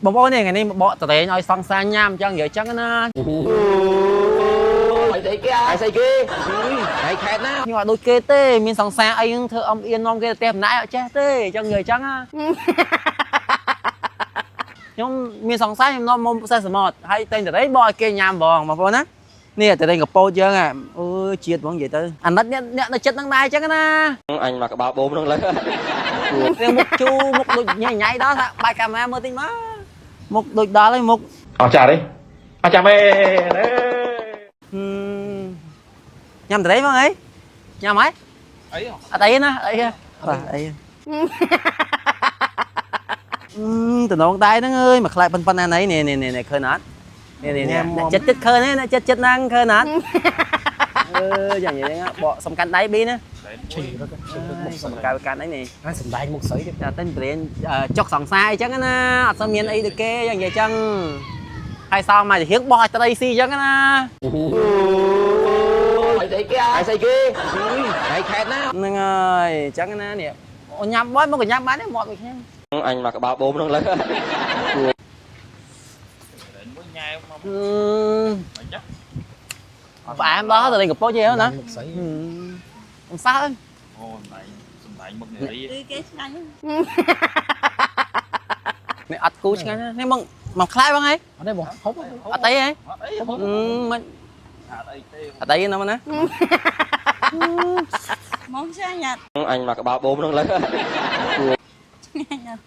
បងប្អូននេះថ្ងៃនេះបកតរែងឲ្យសង្សារញ៉ាំអញ្ចឹងនិយាយអញ្ចឹងណាហើយស្អីគេហើយខេតណាខ្ញុំអត់ដូចគេទេមានសង្សារអីហ្នឹងធ្វើអំអៀននាំគេទៅផ្ទះម្នាក់អត់ចេះទេអញ្ចឹងនិយាយអញ្ចឹងណាខ្ញុំមានសង្សារខ្ញុំនាំមុំផ្សេងសមុទ្រហើយតែងតរែងបកឲ្យគេញ៉ាំបងប្អូនណានេះតរែងកពោតយើងហ่ะអើយជាតិហ្មងនិយាយទៅអាណិតអ្នកនៅចិត្តហ្នឹងដែរអញ្ចឹងណាអញមកក្បាលបូមហ្នឹងលើវាមុខជូមុខដូចញ៉ៃដល់ថាបាយកាមេរ៉ាមើលតិចមកមុខដូចដល់ហើយមុខអស់ចាទេអស់ចាំឯញ៉ាំតរែងបងអីញ៉ាំហើយអីអត់អីណាអីបាទអីតំណងតែហ្នឹងអើយមកខ្លែកប៉ុណ្ណាណៃនេះឃើញអត់នេះចិត្តឃើញទេចិត្តហ្នឹងឃើញអត់អឺយ៉ាងនេះបកសំខាន់ដៃប៊ីណាឈីរកសំខាន់អីនេះហើយសំដែងមុខស្រីតែតែព្រៀនចុកសង្សារអីចឹងណាអត់សូវមានអីដូចគេយ៉ាងនិយាយចឹងហើយសោមករៀងបោះឲ្យត្រីស៊ីចឹងណាហើយស្អីគេហើយខេតណាហ្នឹងហើយចឹងណានេះញ៉ាំបើមកញ៉ាំបានទេមាត់ដូចខ្ញុំអញមកក្បាលបូមហ្នឹងលើផ្អែមដល់ទៅលេងកពោចទេណាông sao ơiមុខនារីគេឆ្ងាញ់នេះអត់គូឆ្ងាញ់នេះមកខ្លែបងអីអត់ទេបងហូបអត់អីហ៎មិនអត់អីណាមកណាមកឆ្ងាញ់អត់អញមកក្បាលបូមហ្នឹងលើឆ្ងាញ់អត់